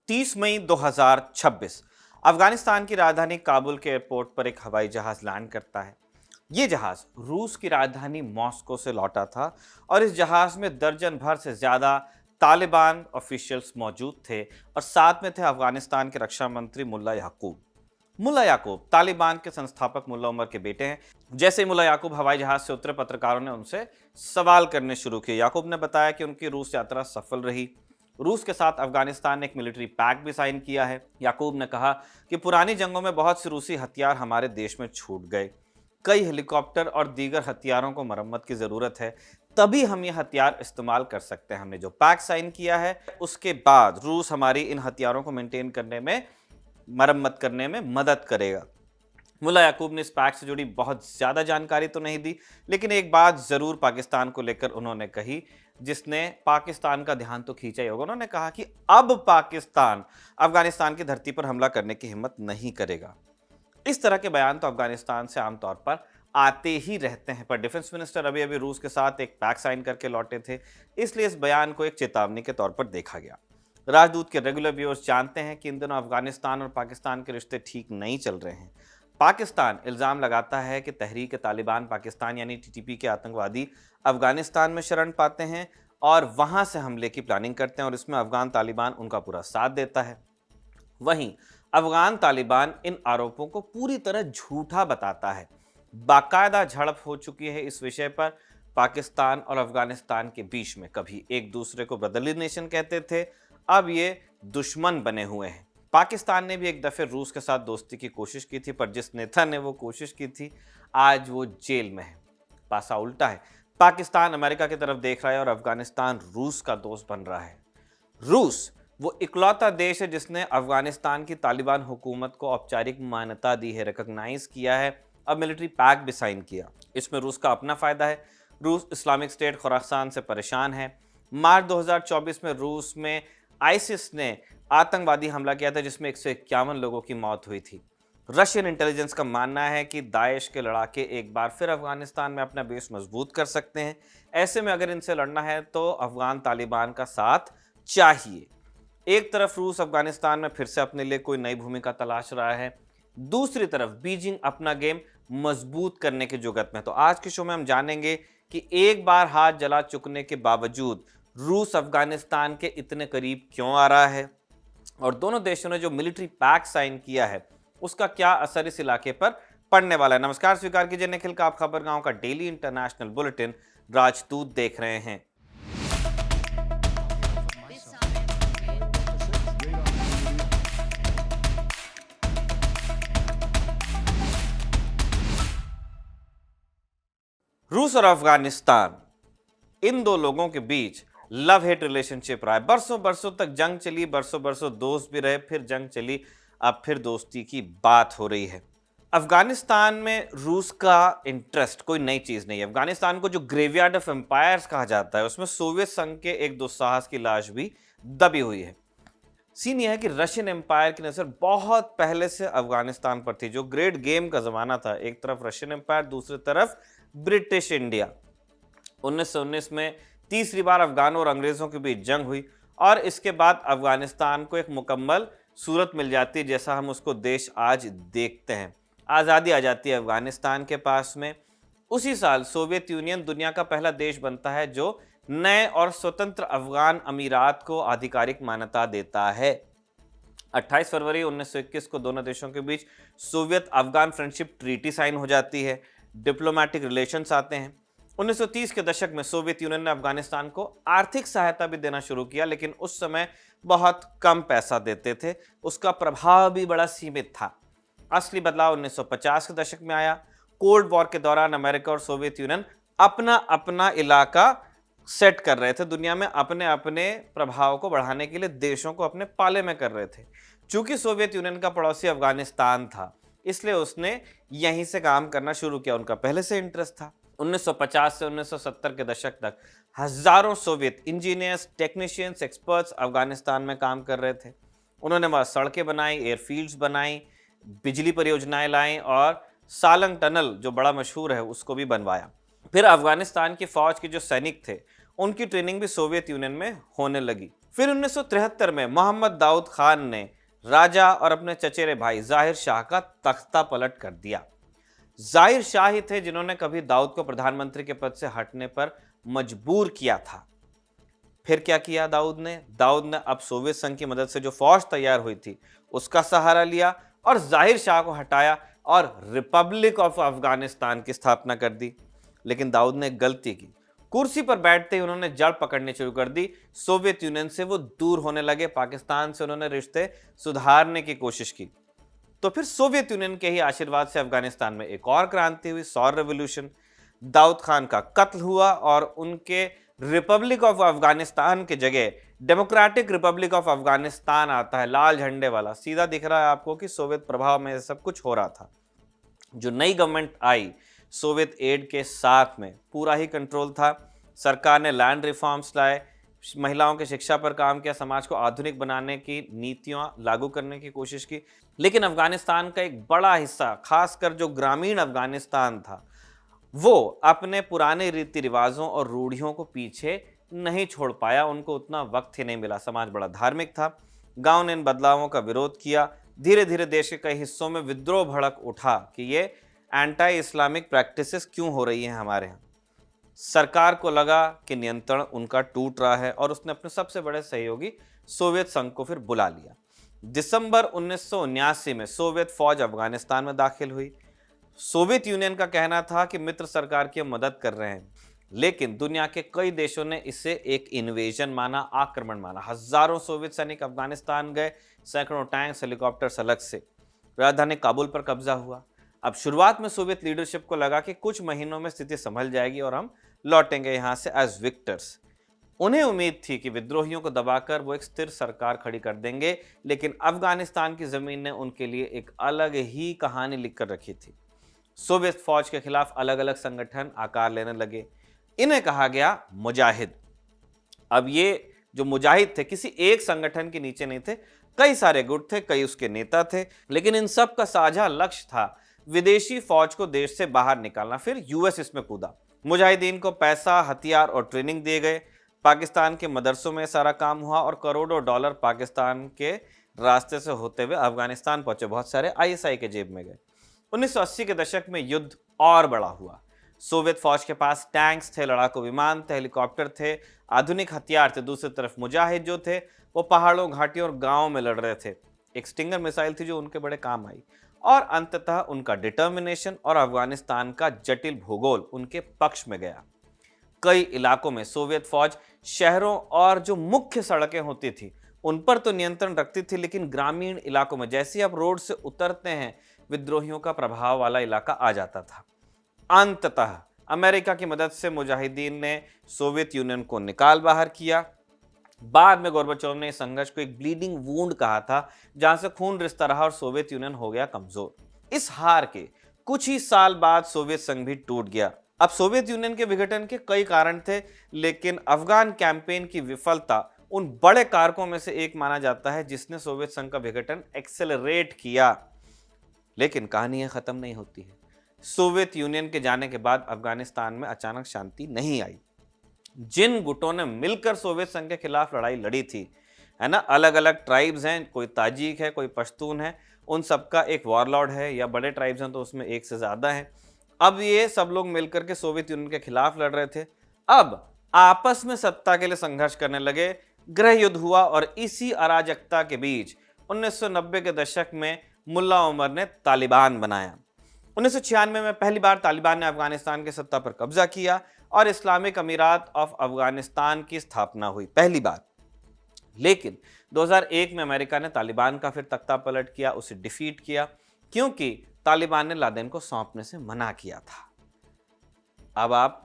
30 मई 2026 अफगानिस्तान की राजधानी काबुल के एयरपोर्ट पर एक हवाई जहाज लैंड करता है। ये जहाज रूस की राजधानी मॉस्को से लौटा था और इस जहाज में दर्जन भर से ज्यादा तालिबान ऑफिशियल्स मौजूद थे और साथ में थे अफगानिस्तान के रक्षा मंत्री मुल्ला याकूब। मुल्ला याकूब तालिबान के संस्थापक मुल्ला उमर के बेटे हैं। जैसे ही मुल्ला याकूब हवाई जहाज से उतरे, पत्रकारों ने उनसे सवाल करने शुरू किए। याकूब ने बताया कि उनकी रूस यात्रा सफल रही। रूस के साथ अफगानिस्तान ने एक मिलिट्री पैक्ट भी साइन किया है। याकूब ने कहा कि पुरानी जंगों में बहुत से रूसी हथियार हमारे देश में छूट गए। कई हेलीकॉप्टर और दीगर हथियारों को मरम्मत की जरूरत है, तभी हम ये हथियार इस्तेमाल कर सकते हैं। हमने जो पैक्ट साइन किया है उसके बाद रूस हमारी इन हथियारों को मेंटेन करने में, मरम्मत करने में मदद करेगा। मुल्ला याकूब ने इस पैक्ट से जुड़ी बहुत ज्यादा जानकारी तो नहीं दी, लेकिन एक बात जरूर पाकिस्तान को लेकर उन्होंने कही, जिसने पाकिस्तान का ध्यान तो खींचा ही होगा। उन्होंने कहा कि अब पाकिस्तान अफगानिस्तान की धरती पर हमला करने की हिम्मत नहीं करेगा। इस तरह के बयान तो अफगानिस्तान से आमतौर पर आते ही रहते हैं, पर डिफेंस मिनिस्टर अभी अभी रूस के साथ एक पैक्ट साइन करके लौटे थे, इसलिए इस बयान को एक चेतावनी के तौर पर देखा गया। राजदूत के रेगुलर व्यूअर्स जानते हैं कि इन दिनों अफगानिस्तान और पाकिस्तान के रिश्ते ठीक नहीं चल रहे हैं। पाकिस्तान इल्जाम लगाता है कि तहरीक तालिबान पाकिस्तान यानी टीटीपी के आतंकवादी अफगानिस्तान में शरण पाते हैं और वहां से हमले की प्लानिंग करते हैं और इसमें अफगान तालिबान उनका पूरा साथ देता है। वहीं अफगान तालिबान इन आरोपों को पूरी तरह झूठा बताता है। बाकायदा झड़प हो चुकी है इस विषय पर। पाकिस्तान और अफगानिस्तान के बीच में कभी एक दूसरे को ब्रदरली नेशन कहते थे, अब ये दुश्मन बने हुए हैं। पाकिस्तान ने भी एक दफे रूस के साथ दोस्ती की कोशिश की थी, पर जिस नेता ने वो कोशिश की थी आज वो जेल में है। पासा उल्टा है, पाकिस्तान अमेरिका की तरफ देख रहा है और अफगानिस्तान रूस का दोस्त बन रहा है। रूस वो इकलौता देश है जिसने अफगानिस्तान की तालिबान हुकूमत को औपचारिक मान्यता दी है, रिकॉग्नाइज किया है, अब मिलिट्री पैक्ट भी साइन किया। इसमें रूस का अपना फायदा है। रूस इस्लामिक स्टेट खुरासान से परेशान है। मार्च 2024 में रूस में आईसिस ने आतंकवादी हमला किया था जिसमें 151 लोगों की मौत हुई थी। रशियन इंटेलिजेंस का मानना है कि दाइश के लड़ाके एक बार फिर अफगानिस्तान में अपना बेस मजबूत कर सकते हैं। ऐसे में अगर इनसे लड़ना है तो अफगान तालिबान का साथ चाहिए। एक तरफ रूस अफगानिस्तान में फिर से अपने लिए कोई नई भूमिका तलाश रहा है, दूसरी तरफ बीजिंग अपना गेम मजबूत करने की जुगत में। तो आज के शो में हम जानेंगे कि एक बार हाथ जला चुकने के बावजूद रूस अफगानिस्तान के इतने करीब क्यों आ रहा है और दोनों देशों ने जो मिलिट्री पैक्ट साइन किया है उसका क्या असर इस इलाके पर पड़ने वाला है। नमस्कार, स्वीकार कीजिए निखिल का आप खबरगांव का डेली इंटरनेशनल बुलेटिन राजदूत देख रहे हैं। रूस और अफगानिस्तान, इन दो लोगों के बीच लव हेट रिलेशनशिप रहा है। बरसों बरसों तक जंग चली, बरसों बरसों दोस्त भी रहे, फिर जंग चली, अब फिर दोस्ती की बात हो रही है। अफगानिस्तान में रूस का इंटरेस्ट कोई नई चीज नहीं है। अफगानिस्तान को जो ग्रेवयार्ड ऑफ एम्पायर्स कहा जाता है उसमें सोवियत संघ के एक दुस्साहस की लाश भी दबी हुई है। सीन यह है कि रशियन एम्पायर की नजर बहुत पहले से अफगानिस्तान पर थी, जो ग्रेट गेम का जमाना था। एक तरफ रशियन एम्पायर, दूसरी तरफ ब्रिटिश इंडिया। 1919 में तीसरी बार अफगानों और अंग्रेजों के बीच जंग हुई और इसके बाद अफगानिस्तान को एक मुकम्मल सूरत मिल जाती है जैसा हम उसको देश आज देखते हैं। आज़ादी आ जाती है अफगानिस्तान के पास में। उसी साल सोवियत यूनियन दुनिया का पहला देश बनता है जो नए और स्वतंत्र अफगान अमीरात को आधिकारिक मान्यता देता है। 28 फरवरी 1921 को दोनों देशों के बीच Soviet Afghan friendship treaty sign हो जाती है। डिप्लोमेटिक रिलेशंस आते हैं। 1930 के दशक में सोवियत यूनियन ने अफगानिस्तान को आर्थिक सहायता भी देना शुरू किया, लेकिन उस समय बहुत कम पैसा देते थे, उसका प्रभाव भी बड़ा सीमित था। असली बदलाव 1950 के दशक में आया। कोल्ड वॉर के दौरान अमेरिका और सोवियत यूनियन अपना अपना इलाका सेट कर रहे थे, दुनिया में अपने अपने प्रभाव को बढ़ाने के लिए देशों को अपने पाले में कर रहे थे। चूंकि सोवियत यूनियन का पड़ोसी अफगानिस्तान था, इसलिए उसने यहीं से काम करना शुरू किया, उनका पहले से इंटरेस्ट था। 1950 से 1970 के दशक तक हजारों Soviet engineers, technicians, experts Afghanistan में काम कर रहे थे। उन्होंने वहां सड़कें बनाई, एयरफील्ड्स बनाई, बिजली परियोजनाएं लाई और सालंग टनल जो बड़ा मशहूर है उसको भी बनवाया। फिर अफगानिस्तान की फौज के जो सैनिक थे उनकी ट्रेनिंग भी सोवियत यूनियन में होने लगी। फिर 1973 में मोहम्मद दाऊद खान ने राजा और अपने चचेरे भाई जाहिर शाह का तख्ता पलट कर दिया। जाहिर शाह ही थे जिन्होंने कभी दाऊद को प्रधानमंत्री के पद से हटने पर मजबूर किया था। फिर क्या किया दाऊद ने अब सोवियत संघ की मदद से जो फौज तैयार हुई थी उसका सहारा लिया और जाहिर शाह को हटाया और रिपब्लिक ऑफ अफगानिस्तान की स्थापना कर दी। लेकिन दाऊद ने एक गलती की। कुर्सी पर बैठते ही उन्होंने जड़ पकड़नी शुरू कर दी। सोवियत यूनियन से वो दूर होने लगे, पाकिस्तान से उन्होंने रिश्ते सुधारने की कोशिश की। तो फिर सोवियत यूनियन के ही आशीर्वाद से अफगानिस्तान में एक और क्रांति हुई, सौर रेवोल्यूशन। दाऊद खान का कत्ल हुआ और उनके रिपब्लिक ऑफ अफगानिस्तान के जगह डेमोक्रेटिक रिपब्लिक ऑफ अफगानिस्तान आता है, लाल झंडे वाला। सीधा दिख रहा है आपको कि सोवियत प्रभाव में सब कुछ हो रहा था। जो नई गवर्नमेंट आई सोवियत एड के साथ में पूरा ही कंट्रोल था। सरकार ने लैंड रिफॉर्म्स लाए, महिलाओं की शिक्षा पर काम किया, समाज को आधुनिक बनाने की नीतियां लागू करने की कोशिश की। लेकिन अफगानिस्तान का एक बड़ा हिस्सा, खासकर जो ग्रामीण अफगानिस्तान था, वो अपने पुराने रीति रिवाजों और रूढ़ियों को पीछे नहीं छोड़ पाया। उनको उतना वक्त ही नहीं मिला। समाज बड़ा धार्मिक था। गांव ने इन बदलावों का विरोध किया। धीरे धीरे देश के कई हिस्सों में विद्रोह भड़क उठा कि ये एंटी इस्लामिक प्रैक्टिसेस क्यों हो रही हैं हमारे यहाँ। सरकार को लगा कि नियंत्रण उनका टूट रहा है और उसने अपने सबसे बड़े सहयोगी सोवियत संघ को फिर बुला लिया। दिसंबर 1979 में सोवियत फौज अफगानिस्तान में दाखिल हुई। सोवियत यूनियन का कहना था कि मित्र सरकार की मदद कर रहे हैं, लेकिन दुनिया के कई देशों ने इसे एक इन्वेजन माना, आक्रमण माना। हजारों सोवियत सैनिक अफगानिस्तान गए, सैकड़ों टैंक्स, हेलीकॉप्टर्स अलग से। राजधानी काबुल पर कब्जा हुआ। अब शुरुआत में सोवियत लीडरशिप को लगा कि कुछ महीनों में स्थिति संभल जाएगी और हम लौटेंगे यहां से एज विक्टर्स। उन्हें उम्मीद थी कि विद्रोहियों को दबाकर वो एक स्थिर सरकार खड़ी कर देंगे, लेकिन अफगानिस्तान की जमीन ने उनके लिए एक अलग ही कहानी लिखकर रखी थी। सोवियत फौज के खिलाफ अलग अलग संगठन आकार लेने लगे। इन्हें कहा गया मुजाहिद। अब ये जो मुजाहिद थे किसी एक संगठन के नीचे नहीं थे, कई सारे गुट थे, कई उसके नेता थे, लेकिन इन सब का साझा लक्ष्य था विदेशी फौज को देश से बाहर निकालना। फिर यूएस इसमें कूदा। मुजाहिदीन को पैसा, हथियार और ट्रेनिंग दिए गए। पाकिस्तान के मदरसों में सारा काम हुआ और करोड़ों डॉलर पाकिस्तान के रास्ते से होते हुए अफगानिस्तान पहुंचे, बहुत सारे आईएसआई के जेब में गए। 1980 के दशक में युद्ध और बड़ा हुआ। सोवियत फौज के पास टैंक्स थे, लड़ाकू विमान थे, हेलीकॉप्टर थे, आधुनिक हथियार थे। दूसरी तरफ मुजाहिद जो थे वो पहाड़ों, घाटियों और गांवों में लड़ रहे थे। एक स्टिंगर मिसाइल थी जो उनके बड़े काम आई। और अंततः उनका डिटर्मिनेशन और अफगानिस्तान का जटिल भूगोल उनके पक्ष में गया। कई इलाकों में सोवियत फौज शहरों और जो मुख्य सड़कें होती थी उन पर तो नियंत्रण रखती थी, लेकिन ग्रामीण इलाकों में जैसे आप रोड से उतरते हैं विद्रोहियों का प्रभाव वाला इलाका आ जाता था। अंततः अमेरिका की मदद से मुजाहिदीन ने सोवियत यूनियन को निकाल बाहर किया। बाद में गोर्बाचोव ने इस संघर्ष को एक ब्लीडिंग वूंड कहा था, जहां से खून रिसता रहा और सोवियत यूनियन हो गया कमजोर। इस हार के कुछ ही साल बाद सोवियत संघ भी टूट गया। अब सोवियत यूनियन के विघटन के कई कारण थे, लेकिन अफगान कैंपेन की विफलता उन बड़े कारकों में से एक माना जाता है जिसने सोवियत संघ का विघटन एक्सेलरेट किया। लेकिन कहानी खत्म नहीं होती है। सोवियत यूनियन के जाने के बाद अफगानिस्तान में अचानक शांति नहीं आई। जिन गुटों ने मिलकर सोवियत संघ के खिलाफ लड़ाई लड़ी थी, है ना, अलग अलग ट्राइब्स हैं, कोई ताजिक है, कोई पश्तून है, उन सबका एक वॉरलॉर्ड है, या बड़े ट्राइब्स हैं तो उसमें एक से ज्यादा है। अब ये सब लोग मिलकर के सोवियत यूनियन के खिलाफ लड़ रहे थे। अब आपस में सत्ता के लिए संघर्ष करने लगे। गृह युद्ध हुआ और इसी अराजकता के बीच 1990 के दशक में मुल्ला उमर ने तालिबान बनाया। 1996 में पहली बार तालिबान ने अफगानिस्तान की सत्ता पर कब्जा किया और इस्लामिक अमीरात ऑफ अफगानिस्तान की स्थापना हुई, पहली बार। लेकिन 2001 में अमेरिका ने तालिबान का फिर तख्ता पलट किया, उसे डिफीट किया, क्योंकि तालिबान ने लादेन को सौंपने से मना किया था। अब आप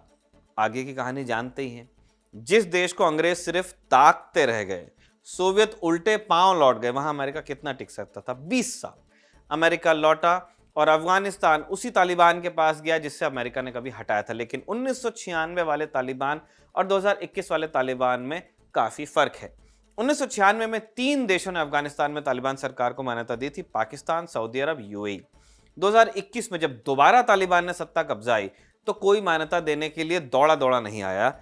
आगे की कहानी जानते ही हैं। जिस देश को अंग्रेज सिर्फ ताकते रह गए, सोवियत उल्टे पांव लौट गए, वहां अमेरिका कितना टिक सकता था? 20 साल। अमेरिका लौटा और अफगानिस्तान उसी तालिबान के पास गया जिससे अमेरिका ने कभी हटाया था। लेकिन 1996 वाले तालिबान और 2021 वाले तालिबान में काफी फर्क है। 1996 में 3 देशों ने अफगानिस्तान में तालिबान सरकार को मान्यता दी थी, पाकिस्तान, सऊदी अरब, यूएई। 2021 में जब दोबारा तालिबान ने सत्ता कब्जाई तो कोई मान्यता देने के लिए दौड़ा दौड़ा नहीं आया।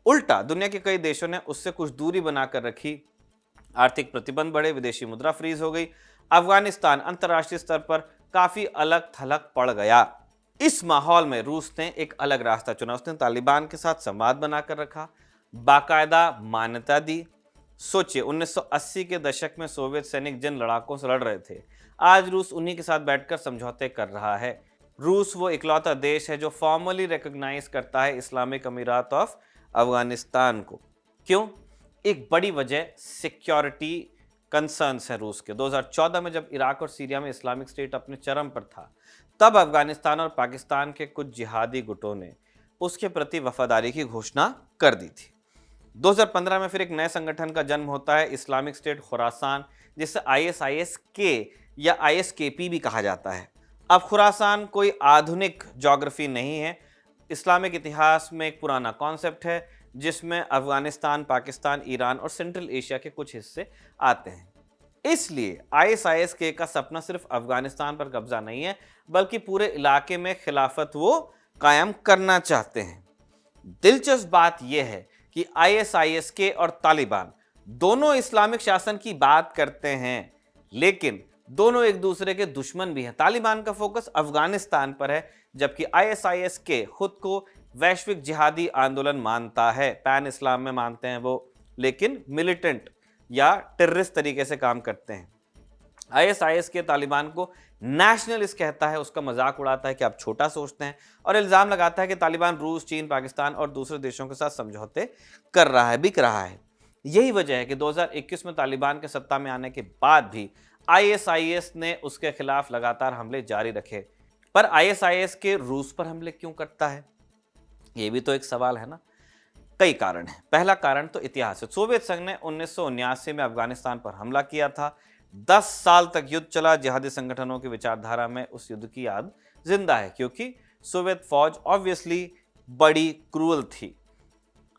उल्टा दुनिया के कई देशों ने उससे कुछ दूरी बनाकर रखी। आर्थिक प्रतिबंध बढ़े, विदेशी मुद्रा फ्रीज हो गई। अफगानिस्तान अंतर्राष्ट्रीय स्तर पर काफी अलग थलग पड़ गया। इस माहौल में रूस ने एक अलग रास्ता चुना। उसने तालिबान के साथ संवाद बनाकर रखा, बाकायदा मान्यता दी। सोचिए, 1980 के दशक में सोवियत सैनिक जिन लड़ाकों से लड़ रहे थे, आज रूस उन्हीं के साथ बैठकर समझौते कर रहा है। रूस वो इकलौता देश है जो फॉर्मली रिकॉग्नाइज करता है इस्लामिक अमीरात ऑफ अफगानिस्तान को। क्यों? एक बड़ी वजह सिक्योरिटी कंसर्न्स है रूस के। 2014 में जब इराक और सीरिया में इस्लामिक स्टेट अपने चरम पर था, तब अफगानिस्तान और पाकिस्तान के कुछ जिहादी गुटों ने उसके प्रति वफादारी की घोषणा कर दी थी। 2015 में फिर एक नए संगठन का जन्म होता है, इस्लामिक स्टेट खुरासान, जिसे आईएसआईएस के या आईएसकेपी भी कहा जाता है। अब खुरासान कोई आधुनिक ज्योग्राफी नहीं है, इस्लामिक इतिहास में एक पुराना कॉन्सेप्ट है जिसमें अफगानिस्तान, पाकिस्तान, ईरान और सेंट्रल एशिया के कुछ हिस्से आते हैं। इसलिए आईएसआईएस का सपना सिर्फ अफगानिस्तान पर कब्जा नहीं है, बल्कि पूरे इलाके में खिलाफत वो कायम करना चाहते हैं। दिलचस्प बात यह है कि आईएसआईएस और तालिबान दोनों इस्लामिक शासन की बात करते हैं, लेकिन दोनों एक दूसरे के दुश्मन भी हैं। तालिबान का फोकस अफगानिस्तान पर है, जबकि आईएसआईएस खुद को वैश्विक जिहादी आंदोलन मानता है। पैन इस्लाम में मानते हैं वो, लेकिन मिलिटेंट या टेररिस्ट तरीके से काम करते हैं। आईएसआईएस के तालिबान को नेशनलिस्ट कहता है, उसका मजाक उड़ाता है कि आप छोटा सोचते हैं, और इल्जाम लगाता है कि तालिबान रूस, चीन, पाकिस्तान और दूसरे देशों के साथ समझौते कर रहा है, बिक रहा है। यही वजह है कि 2021 में तालिबान के सत्ता में आने के बाद भी आईएसआईएस ने उसके खिलाफ लगातार हमले जारी रखे। पर आईएसआईएस के रूस पर हमले क्यों करता है, ये भी तो एक सवाल है ना। कई कारण हैं। पहला कारण तो इतिहास है। सोवियत संघ ने 1979 में अफगानिस्तान पर हमला किया था। 10 साल तक युद्ध चला। जिहादी संगठनों की विचारधारा में उस युद्ध की याद जिंदा है, क्योंकि सोवियत फौज ऑब्वियसली बड़ी क्रूअल थी।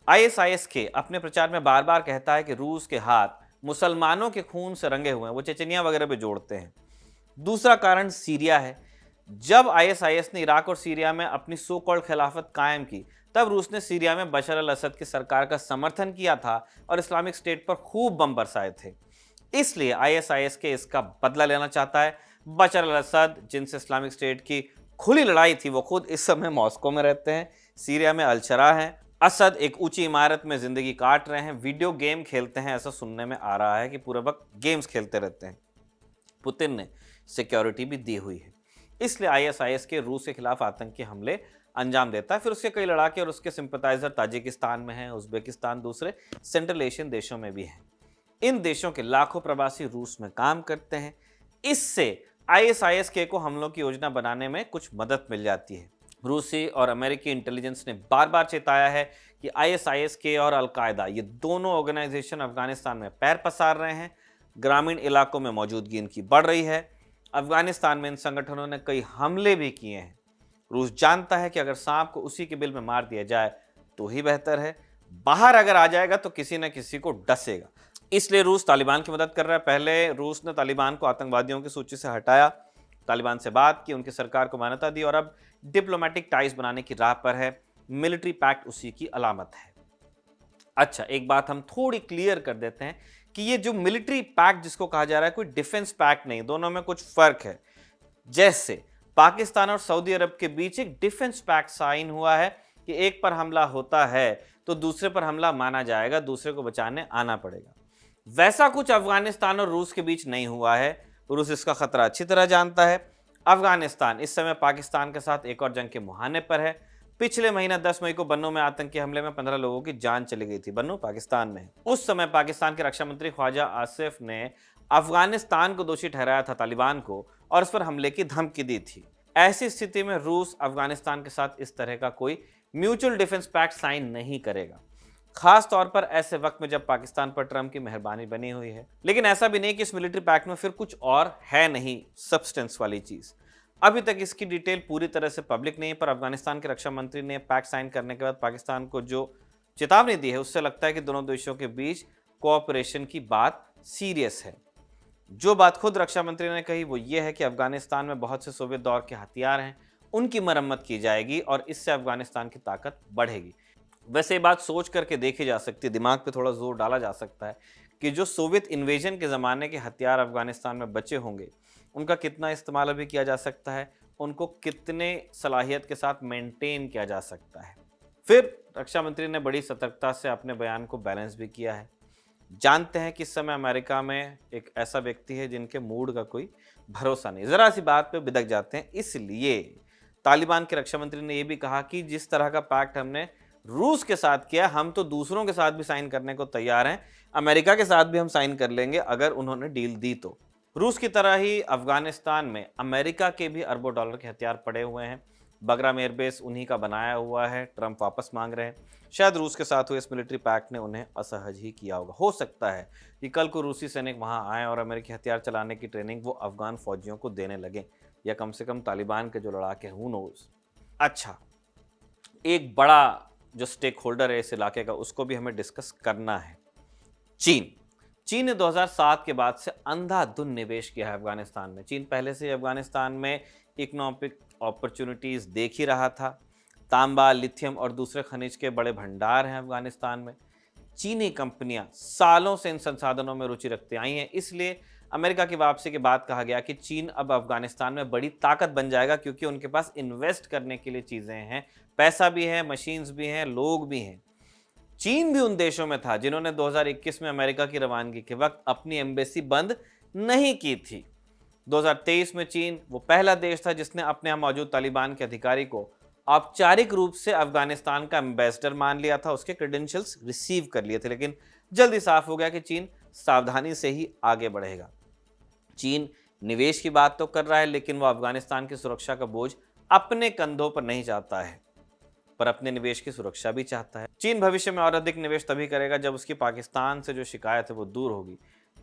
आईएसआईएस के अपने प्रचार में बार बार कहता है कि रूस के हाथ मुसलमानों के खून से रंगे हुए हैं, वो चेचनिया वगैरह भी जोड़ते हैं। दूसरा कारण सीरिया है। जब आईएसआईएस ने इराक और सीरिया में अपनी सो कॉल्ड खिलाफत कायम की, तब रूस ने सीरिया में बशर अल असद की सरकार का समर्थन किया था और इस्लामिक स्टेट पर खूब बम बरसाए थे। इसलिए आईएसआईएस इसका बदला लेना चाहता है। बशर अल असद, जिनसे इस्लामिक स्टेट की खुली लड़ाई थी, वो खुद इस समय मॉस्को में रहते हैं। सीरिया में अलशरा है। असद एक ऊंची इमारत में जिंदगी काट रहे हैं, वीडियो गेम खेलते हैं, ऐसा सुनने में आ रहा है कि पूरे वक्त गेम्स खेलते रहते हैं। पुतिन ने सिक्योरिटी भी दी हुई है, इसलिए आईएसआईएस के रूस के खिलाफ आतंकी हमले अंजाम देता है। फिर उसके कई लड़ाके और उसके सिंपथाइजर ताजिकिस्तान में हैं, उज्बेकिस्तान, दूसरे सेंट्रल एशियन देशों में भी हैं। इन देशों के लाखों प्रवासी रूस में काम करते हैं। इससे आईएसआईएस को हमलों की योजना बनाने में कुछ मदद मिल जाती है। रूसी और अमेरिकी इंटेलिजेंस ने बार बार चेताया है कि आईएसआईएस और अलकायदा, ये दोनों ऑर्गेनाइजेशन अफगानिस्तान में पैर पसार रहे हैं। ग्रामीण इलाकों में मौजूदगी इनकी बढ़ रही है। अफगानिस्तान में इन संगठनों ने कई हमले भी किए हैं। रूस जानता है कि अगर सांप को उसी के बिल में मार दिया जाए तो ही बेहतर है, बाहर अगर आ जाएगा तो किसी न किसी को डसेगा। इसलिए रूस तालिबान की मदद कर रहा है। पहले रूस ने तालिबान को आतंकवादियों की सूची से हटाया, तालिबान से बात की, उनकी सरकार को मान्यता दी और अब डिप्लोमेटिक टाइज बनाने की राह पर है। मिलिट्री पैक्ट उसी की अलामत है। अच्छा, एक बात हम थोड़ी क्लियर कर देते हैं कि ये जो मिलिट्री पैक्ट जिसको कहा जा रहा है, कोई डिफेंस पैक्ट नहीं, दोनों में कुछ फर्क है। जैसे पाकिस्तान और सऊदी अरब के बीच एक डिफेंस पैक्ट साइन हुआ है कि एक पर हमला होता है तो दूसरे पर हमला माना जाएगा, दूसरे को बचाने आना पड़ेगा। वैसा कुछ अफगानिस्तान और रूस के बीच नहीं हुआ है। रूस इसका खतरा अच्छी तरह जानता है। अफगानिस्तान इस समय पाकिस्तान के साथ एक और जंग के मुहाने पर है। पिछले महीना 10 मई को बन्नू में आतंकी हमले में 15 लोगों की जान चली गई थी। बन्नू पाकिस्तान में। उस समय पाकिस्तान के रक्षा मंत्री ख्वाजा आसिफ ने अफगानिस्तान को दोषी ठहराया था, तालिबान को, और उस पर हमले की धमकी दी थी। ऐसी स्थिति में रूस अफगानिस्तान के साथ इस तरह का कोई म्यूचुअल डिफेंस पैक्ट साइन नहीं करेगा, खास तौर पर ऐसे वक्त में जब पाकिस्तान पर ट्रंप की मेहरबानी बनी हुई है। लेकिन ऐसा भी नहीं कि इस मिलिट्री पैक्ट में फिर कुछ और है नहीं सब्सटेंस वाली चीज। अभी तक इसकी डिटेल पूरी तरह से पब्लिक नहीं है, पर अफगानिस्तान के रक्षा मंत्री ने पैक्ट साइन करने के बाद पाकिस्तान को जो चेतावनी दी है, उससे लगता है कि दोनों देशों के बीच कोऑपरेशन की बात सीरियस है। जो बात खुद रक्षा मंत्री ने कही वो ये है कि अफगानिस्तान में बहुत से सोवियत दौर के हथियार हैं, उनकी मरम्मत की जाएगी और इससे अफगानिस्तान की ताकत बढ़ेगी। वैसे ये बात सोच करके देखी जा सकती है, दिमाग पे थोड़ा जोर डाला जा सकता है कि जो सोवियत इन्वेजन के ज़माने के हथियार अफगानिस्तान में बचे होंगे, उनका कितना इस्तेमाल अभी किया जा सकता है, उनको कितने सलाहियत के साथ मेंटेन किया जा सकता है। फिर रक्षा मंत्री ने बड़ी सतर्कता से अपने बयान को बैलेंस भी किया है। जानते हैं कि इस समय अमेरिका में एक ऐसा व्यक्ति है जिनके मूड का कोई भरोसा नहीं, ज़रा सी बात पे बिदक जाते हैं। इसलिए तालिबान के रक्षा मंत्री ने यह भी कहा कि जिस तरह का पैक्ट हमने रूस के साथ किया, हम तो दूसरों के साथ भी साइन करने को तैयार हैं। अमेरिका के साथ भी हम साइन कर लेंगे अगर उन्होंने डील दी तो। रूस की तरह ही अफगानिस्तान में अमेरिका के भी अरबों डॉलर के हथियार पड़े हुए हैं। बगराम एयरबेस उन्हीं का बनाया हुआ है। ट्रंप वापस मांग रहे हैं। शायद रूस के साथ हुए इस मिलिट्री पैक्ट ने उन्हें असहज ही किया होगा। हो सकता है कि कल को रूसी सैनिक वहां आए और अमेरिकी हथियार चलाने की ट्रेनिंग वो अफगान फौजियों को देने लगे, या कम से कम तालिबान के जो लड़ाके हैं, हू नोज। अच्छा, एक बड़ा जो स्टेक होल्डर है इस इलाके का, उसको भी हमें डिस्कस करना है। चीन। चीन ने 2007 के बाद से अंधाधुंध निवेश किया है अफगानिस्तान में। चीन पहले से अफगानिस्तान में इकोनॉमिक अपॉर्चुनिटीज देख ही रहा था। तांबा, लिथियम और दूसरे खनिज के बड़े भंडार हैं अफगानिस्तान में। चीनी कंपनियां सालों से इन संसाधनों में रुचि रखती आई हैं। इसलिए अमेरिका की वापसी के बाद कहा गया कि चीन अब अफगानिस्तान में बड़ी ताकत बन जाएगा, क्योंकि उनके पास इन्वेस्ट करने के लिए चीजें हैं, पैसा भी है, मशीन्स भी हैं, लोग भी हैं। चीन भी उन देशों में था जिन्होंने 2021 में अमेरिका की रवानगी के वक्त अपनी एम्बेसी बंद नहीं की थी। 2023 में चीन वो पहला देश था जिसने अपने यहाँ मौजूद तालिबान के अधिकारी को औपचारिक रूप से अफगानिस्तान का एम्बेसडर मान लिया था, उसके क्रेडेंशियल्स रिसीव कर लिए थे। लेकिन जल्दी साफ हो गया कि चीन सावधानी से ही आगे बढ़ेगा। चीन निवेश की बात तो कर रहा है, लेकिन वो अफगानिस्तान की सुरक्षा का बोझ अपने कंधों पर नहीं चाहता है, पर अपने निवेश की सुरक्षा भी चाहता है। चीन भविष्य में और अधिक निवेश तभी करेगा जब उसकी पाकिस्तान से जो शिकायत है वो दूर होगी।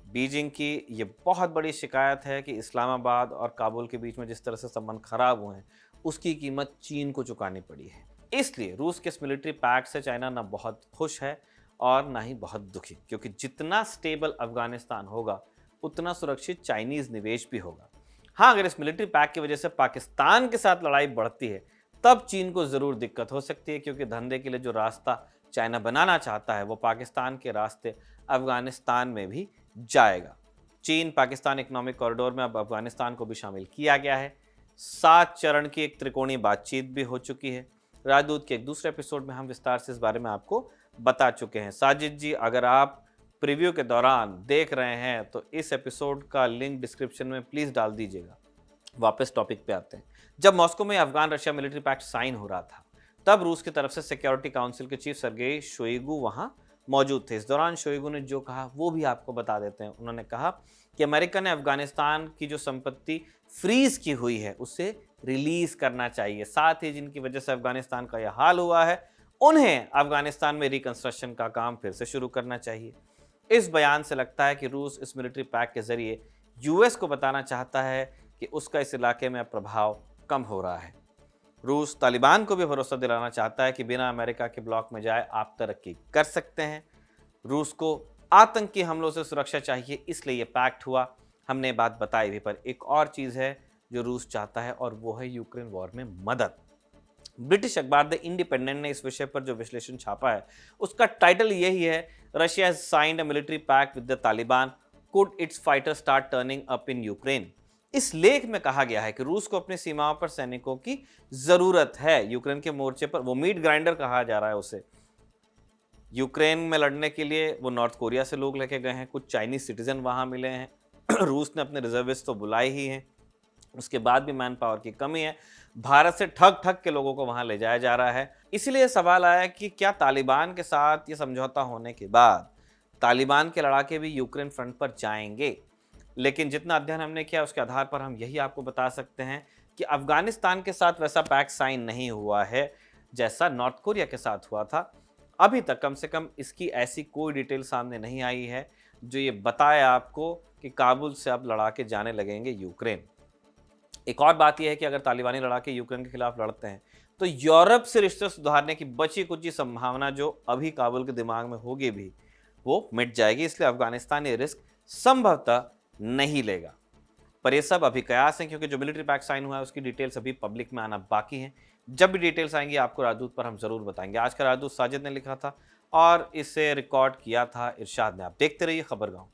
बीजिंग की ये बहुत बड़ी शिकायत है कि इस्लामाबाद और काबुल के बीच में जिस तरह से संबंध खराब हुए हैं, उसकी कीमत चीन को चुकानी पड़ी है। इसलिए रूस के इस मिलिट्री पैक्ट से चाइना ना बहुत खुश है और ना ही बहुत दुखी, क्योंकि जितना स्टेबल अफगानिस्तान होगा उतना सुरक्षित चाइनीज निवेश भी होगा। हाँ, अगर इस मिलिट्री पैक्ट की वजह से पाकिस्तान के साथ लड़ाई बढ़ती है, तब चीन को जरूर दिक्कत हो सकती है, क्योंकि धंधे के लिए जो रास्ता चाइना बनाना चाहता है वो पाकिस्तान के रास्ते अफगानिस्तान में भी जाएगा। चीन पाकिस्तान इकोनॉमिक कॉरिडोर में अब अफगानिस्तान को भी शामिल किया गया है। 7 चरण की एक त्रिकोणीय बातचीत भी हो चुकी है। राजदूत के एक दूसरे एपिसोड में हम विस्तार से इस बारे में आपको बता चुके हैं। साजिद जी, अगर आप प्रीव्यू के दौरान देख रहे हैं तो इस एपिसोड का लिंक डिस्क्रिप्शन में प्लीज डाल दीजिएगा। वापस टॉपिक पे आते हैं। जब मॉस्को में Afghan Russia military pact sign हो रहा था, तब रूस की तरफ से सिक्योरिटी काउंसिल के चीफ सर्गेई शोइगु वहां मौजूद थे। इस दौरान शोइगु ने जो कहा वो भी आपको बता देते हैं। उन्होंने कहा कि अमेरिका ने अफगानिस्तान की जो संपत्ति फ्रीज की हुई है उसे रिलीज करना चाहिए। साथ ही जिनकी वजह से अफगानिस्तान का यह हाल हुआ है, उन्हें अफगानिस्तान में रिकंस्ट्रक्शन का काम फिर से शुरू करना चाहिए। इस बयान से लगता है कि रूस इस मिलिट्री पैक्ट के जरिए यूएस को बताना चाहता है कि उसका इस इलाके में प्रभाव कम हो रहा है। रूस तालिबान को भी भरोसा दिलाना चाहता है कि बिना अमेरिका के ब्लॉक में जाए आप तरक्की कर सकते हैं। रूस को आतंकी हमलों से सुरक्षा चाहिए, इसलिए ये पैक्ट हुआ। हमने ये बात बताई भी, पर एक और चीज़ है जो रूस चाहता है और वो है यूक्रेन वॉर में मदद। ब्रिटिश अखबार द इंडिपेंडेंट ने इस विषय पर जो विश्लेषण छापा है उसका टाइटल यही है, Russia has signed a military pact with the Taliban, could its fighter start turning up in Ukraine. इस लेख में कहा गया है कि रूस को अपनी सीमाओं पर सैनिकों की जरूरत है। यूक्रेन के मोर्चे पर वो मीट ग्राइंडर कहा जा रहा है उसे। यूक्रेन में लड़ने के लिए वो नॉर्थ कोरिया से लोग लेके गए हैं, कुछ चाइनीज सिटीजन वहां मिले हैं। रूस ने अपने रिजर्विस्ट तो बुलाए ही हैं, उसके बाद भी मैन पावर की कमी है। भारत से ठग ठग के लोगों को वहां ले जाया जा रहा है। इसीलिए सवाल आया कि क्या तालिबान के साथ ये समझौता होने के बाद तालिबान के लड़ाके भी यूक्रेन फ्रंट पर जाएंगे। लेकिन जितना अध्ययन हमने किया उसके आधार पर हम यही आपको बता सकते हैं कि अफगानिस्तान के साथ वैसा पैक्ट साइन नहीं हुआ है जैसा नॉर्थ कोरिया के साथ हुआ था। अभी तक कम से कम इसकी ऐसी कोई डिटेल सामने नहीं आई है जो ये बताए आपको कि काबुल से अब लड़ाके जाने लगेंगे यूक्रेन। एक और बात यह है कि अगर तालिबानी लड़ाके यूक्रेन के खिलाफ लड़ते हैं तो यूरोप से रिश्ते सुधारने की बची कुची संभावना जो अभी काबुल के दिमाग में होगी भी वो मिट जाएगी। इसलिए अफगानिस्तान ये रिस्क संभवतः नहीं लेगा। पर ये सब अभी कयास हैं, क्योंकि जो मिलिट्री पैक्ट साइन हुआ है उसकी डिटेल्स अभी पब्लिक में आना बाकी हैं। जब भी डिटेल्स आएंगी आपको राजदूत पर हम जरूर बताएंगे। आज का राजदूत साजिद ने लिखा था, और इसे रिकॉर्ड किया था इरशाद ने। आप देखते रहिए खबरगांव।